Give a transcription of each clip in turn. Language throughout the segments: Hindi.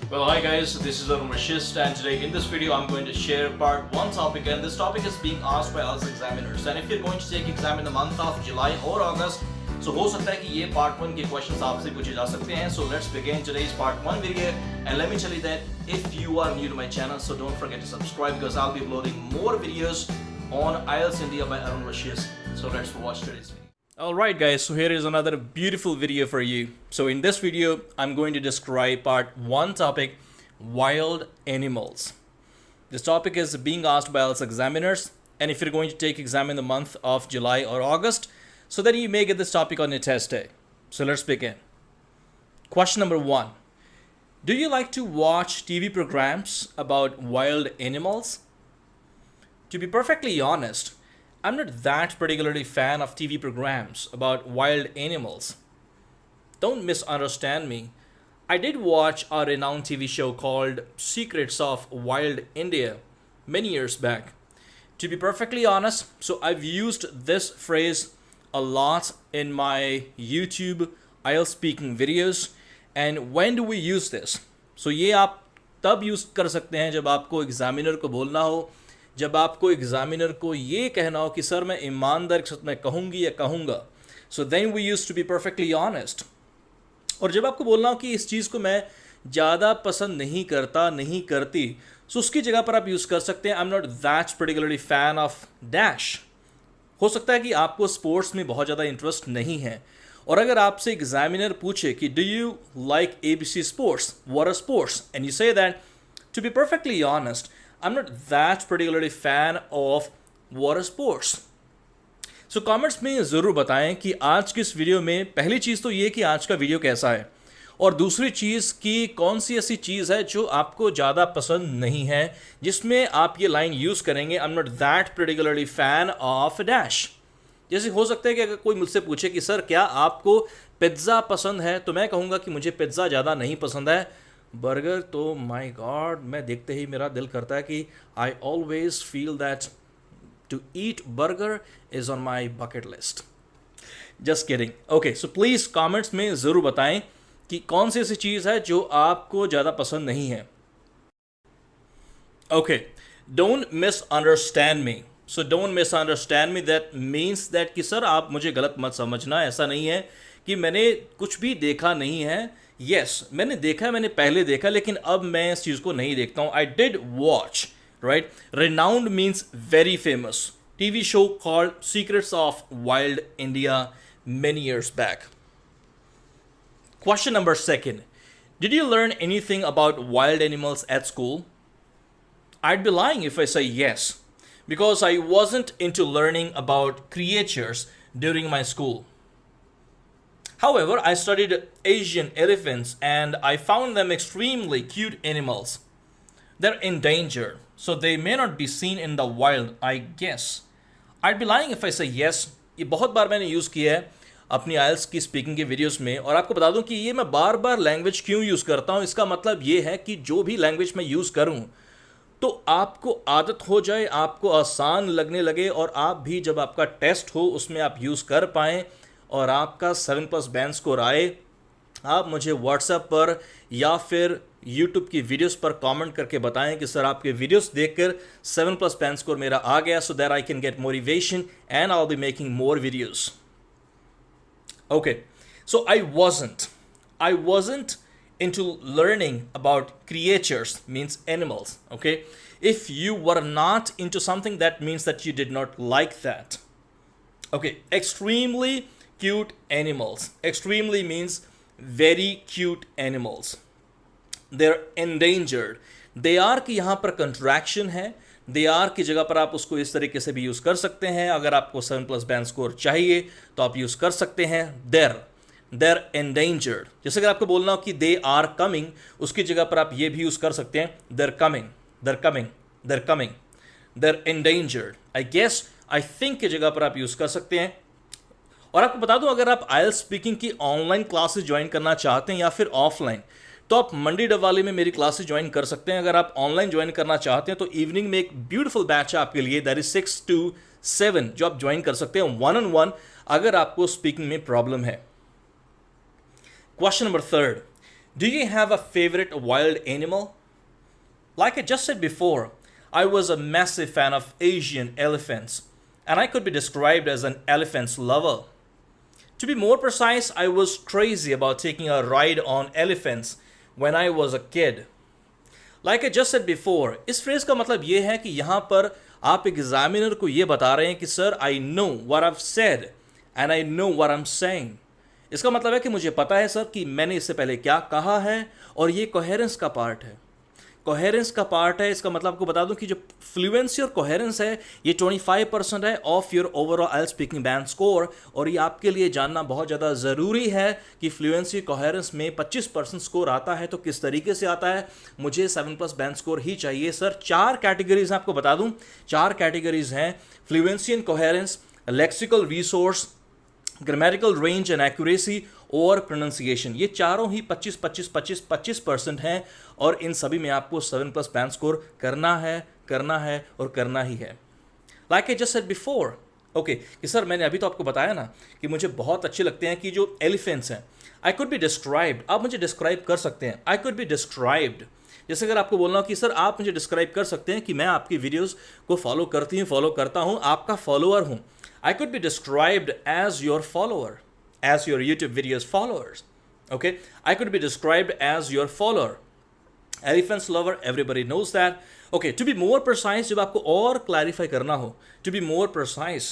Well, hi guys, this is Arun Vashisht, and today in this video I'm going to share part 1 topic, and this topic is being asked by IELTS examiners. And if you're going to take exam in the month of July or August, so हो सकता है कि ये part 1 के questions आपसे पूछे जा सकते हैं. So let's begin today's part 1 video, and let me tell you that if you are new to my channel, so don't forget to subscribe because I'll be uploading more videos on IELTS India by Arun Vashisht. So let's watch today's video. Alright guys, so here is another beautiful video for you. So in this video, I'm going to describe part 1 topic, wild animals. This topic is being asked by IELTS examiners, and if you're going to take exam in the month of July or August, so then you may get this topic on your test day. So let's begin. Question number 1. Do you like to watch TV programs about wild animals? To be perfectly honest, I'm not that particularly fan of TV programs about wild animals. Don't misunderstand me. I did watch a renowned TV show called Secrets of Wild India many years back. To be perfectly honest, so I've used this phrase a lot in my YouTube IELTS speaking videos. And when do we use this? So ये आप तब यूज़ कर सकते हैं जब आपको एग्जामिनर को बोलना हो, जब आपको एग्जामिनर को ये कहना हो कि सर मैं ईमानदार के साथ मैं कहूँगी या कहूँगा. So then we use to be perfectly honest. और जब आपको बोलना हो कि इस चीज़ को मैं ज़्यादा पसंद नहीं करता, नहीं करती, सो उसकी जगह पर आप यूज़ कर सकते हैं I am not that particularly fan of dash. हो सकता है कि आपको स्पोर्ट्स में बहुत ज़्यादा इंटरेस्ट नहीं है, और अगर आपसे एग्जामिनर पूछे कि do you like ABC sports, what are sports, and you say that, to be perfectly honest, I'm not that particularly fan of water sports. So comments में ज़रूर बताएं कि आज की इस वीडियो में पहली चीज़ तो ये कि आज का वीडियो कैसा है, और दूसरी चीज़ कि कौन सी ऐसी चीज़ है जो आपको ज़्यादा पसंद नहीं है, जिसमें आप ये लाइन यूज़ करेंगे I'm not that particularly fan of dash. जैसे हो सकता है कि अगर कोई मुझसे पूछे कि सर क्या आपको पिज़्ज़ा पसंद है, तो मैं कहूँगा कि मुझे पिज़्ज़ा ज़्यादा नहीं पसंद है. बर्गर तो माय गॉड, मैं देखते ही मेरा दिल करता है कि I always feel that to eat burger is on my bucket list. Just kidding. Okay, so please comments में ज़रूर बताएं कि कौन सी ऐसी चीज़ है जो आपको ज़्यादा पसंद नहीं है. Okay, don't misunderstand me. So don't misunderstand me that means that कि सर आप मुझे गलत मत समझना. ऐसा नहीं है कि मैंने कुछ भी देखा नहीं है. Yes, मैंने देखा, मैंने पहले देखा, लेकिन अब मैं इस चीज़ को नहीं देखता हूँ. I did watch, right? Renowned means very famous TV show called Secrets of Wild India many years back. Question number 2. Did you learn anything about wild animals at school? I'd be lying if I say yes, because I wasn't into learning about creatures during my school. However, I studied Asian elephants and I found them extremely cute animals. They're endangered, so they may not be seen in the wild, I guess. I'd be lying if I say yes. ये बहुत बार मैंने यूज़ किया है अपनी IELTS की स्पीकिंग के वीडियोस में, और आपको बता दूं कि ये मैं बार बार लैंग्वेज क्यों यूज़ करता हूँ. इसका मतलब ये है कि जो भी लैंग्वेज मैं यूज़ करूँ तो आपको आदत हो जाए, आपको आसान लगने लगे, और आप भी जब आपका टेस्ट हो उसमें आप यूज़ कर पाएँ और आपका 7+ बैंड स्कोर आए. आप मुझे व्हाट्सएप पर या फिर यूट्यूब की वीडियोस पर कमेंट करके बताएं कि सर आपके वीडियोस देखकर 7+ बैंड स्कोर मेरा आ गया, so that I can get motivation and I will be making more videos. Okay, so I wasn't into learning about creatures, means animals. Okay, if you were not into something, that means that you did not like that. Okay, extremely cute animals. Extremely means very cute animals. They're endangered. They are कि यहाँ पर contraction है. They are की जगह पर आप उसको इस तरीके से भी यूज़ कर सकते हैं. अगर आपको 7+ बैंड स्कोर चाहिए तो आप यूज़ कर सकते हैं. They're endangered. जैसे अगर आपको बोलना हो कि they are coming, उसकी जगह पर आप ये भी यूज़ कर सकते हैं. They're coming. They're coming. They're coming. They're endangered. I guess, I think की जगह पर आप यूज़ कर सकते हैं. और आपको बता दूं, अगर आप IELTS स्पीकिंग की ऑनलाइन क्लासेस ज्वाइन करना चाहते हैं या फिर ऑफलाइन, तो आप मंडी डबवाली में मेरी क्लासेस ज्वाइन कर सकते हैं. अगर आप ऑनलाइन ज्वाइन करना चाहते हैं तो इवनिंग में एक ब्यूटीफुल बैच है आपके लिए, दैट इज 6 to 7, जो आप ज्वाइन कर सकते हैं 1-on-1 अगर आपको स्पीकिंग में प्रॉब्लम है. Question number 3. Do you have a favorite wild animal? Like I just said before, I was a massive fan of Asian elephants, and I could be described as an elephants lover. To be more precise, I was crazy about taking a ride on elephants when I was a kid. Like I just said before, इस फ्रेज का मतलब ये है कि यहाँ पर आप एग्जामिनर को ये बता रहे हैं कि sir I know what I have said and I know what I am saying. इसका मतलब है कि मुझे पता है सर कि मैंने इससे पहले क्या कहा है और ये कोहेरेंस का पार्ट है. कोहेरेंस का पार्ट है. इसका मतलब आपको बता दूं कि जो फ्लुएंसी और कोहेरेंस है ये 25% है of your overall IELTS speaking band score. और ये आपके लिए जानना बहुत ज़्यादा ज़रूरी है कि फ्लुएंसी कोहेरेंस में 25% स्कोर आता है तो किस तरीके से आता है. मुझे 7+ बैंड स्कोर ही चाहिए सर. 4 कैटेगरीज आपको बता दूं. 4 कैटेगरीज हैं: fluency and coherence, lexical resource, grammatical range and accuracy और प्रोनाउंसिएशन. ये चारों ही 25% हैं और इन सभी में आपको 7+ बैंड स्कोर करना है और करना ही है. Like I just said before, okay, कि सर मैंने अभी तो आपको बताया ना कि मुझे बहुत अच्छे लगते हैं कि जो एलिफेंट्स हैं. I could be described. आप मुझे डिस्क्राइब कर सकते हैं. I could be described. जैसे अगर आपको बोलना हो कि सर आप मुझे डिस्क्राइब कर सकते हैं कि मैं आपकी वीडियोस को फॉलो करता हूँ, आपका फॉलोअर हूँ. I could be described as your follower, as your YouTube videos followers. Okay, I could be described as your follower. Elephants lover, everybody knows that. Okay, to be more precise, जब आपको और clarify करना हो, to be more precise,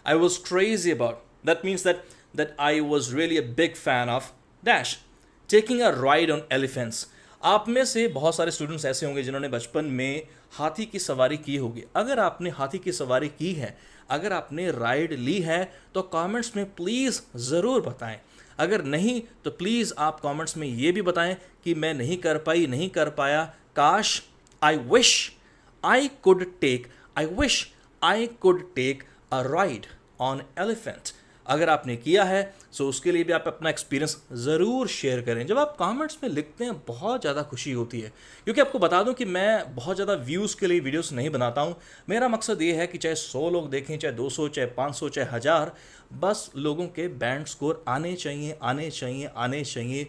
I was crazy about. That means that I was really a big fan of dash, taking a ride on elephants. आप में से बहुत सारे स्टूडेंट्स ऐसे होंगे जिन्होंने बचपन में हाथी की सवारी की होगी. अगर आपने हाथी की सवारी की है, अगर आपने राइड ली है तो कमेंट्स में प्लीज़ ज़रूर बताएं. अगर नहीं तो प्लीज़ आप कमेंट्स में ये भी बताएं कि मैं नहीं कर पाया. काश, I wish I could take a ride on elephant. अगर आपने किया है तो उसके लिए भी आप अपना एक्सपीरियंस ज़रूर शेयर करें. जब आप कमेंट्स में लिखते हैं बहुत ज़्यादा खुशी होती है, क्योंकि आपको बता दूं कि मैं बहुत ज़्यादा व्यूज़ के लिए वीडियोस नहीं बनाता हूं. मेरा मकसद ये है कि चाहे 100 लोग देखें, चाहे 200, चाहे 500, चाहे 1000, बस लोगों के बैंड स्कोर आने चाहिए.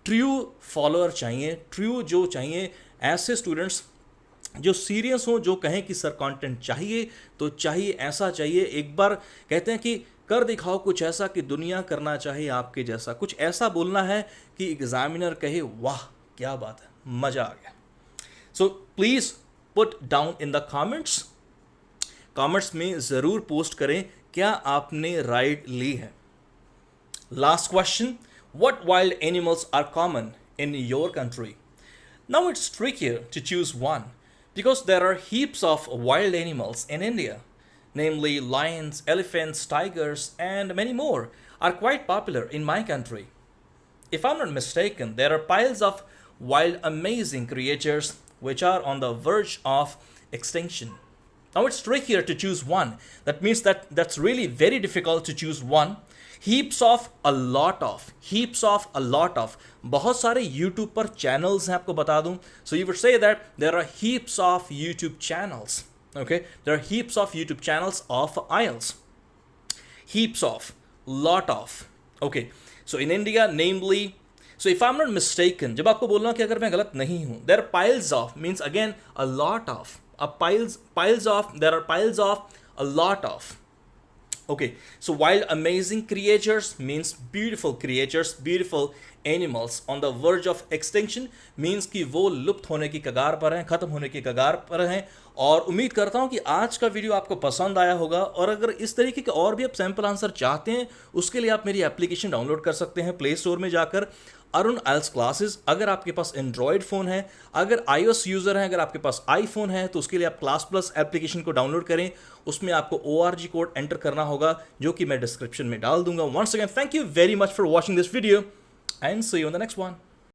ट्रू फॉलोअर चाहिए, ट्रू जो चाहिए, ऐसे स्टूडेंट्स जो सीरियस हों, जो कहें कि सर कंटेंट चाहिए तो चाहिए, ऐसा चाहिए. एक बार कहते हैं कि कर दिखाओ कुछ ऐसा कि दुनिया करना चाहिए आपके जैसा. कुछ ऐसा बोलना है कि एग्जामिनर कहे वाह क्या बात है, मज़ा आ गया. So please put down in the comments में ज़रूर पोस्ट करें क्या आपने राइड ली है. Last question, what wild animals are common in your country? Now it's trickier to choose one because there are heaps of wild animals in India. Namely, lions, elephants, tigers, and many more are quite popular in my country. If I'm not mistaken, there are piles of wild, amazing creatures which are on the verge of extinction. Now it's trickier to choose one. That means that's really very difficult to choose one. Heaps of, a lot of. बहुत सारे YouTube पर channels हैं, आपको बता दूं. So you would say that there are heaps of YouTube channels. Okay, there are heaps of YouTube channels of IELTS. Heaps of, lot of. Okay, so in India, namely, so if I'm not mistaken, जब आपको बोलना कि अगर मैं गलत नहीं हूँ, there are piles of means again a lot of, piles of, there are piles of, a lot of. Okay, so wild amazing creatures means beautiful creatures, beautiful animals on the verge of extinction means कि वो लुप्त होने की कगार पर हैं, ख़त्म होने की कगार पर हैं. और उम्मीद करता हूँ कि आज का वीडियो आपको पसंद आया होगा. और अगर इस तरीके के और भी आप सैम्पल आंसर चाहते हैं, उसके लिए आप मेरी एप्लीकेशन डाउनलोड कर सकते हैं प्ले स्टोर में जाकर, अरुण आइल्स क्लासेस. अगर आपके पास एंड्रॉयड फ़ोन है, अगर iOS यूज़र हैं, अगर आपके पास आईफोन है, तो उसके लिए आप क्लास प्लस एप्लीकेशन को डाउनलोड करें. उसमें आपको ORG कोड एंटर करना होगा जो कि मैं डिस्क्रिप्शन में डाल दूंगा. Once again thank you very much for watching this video and see you in the next one.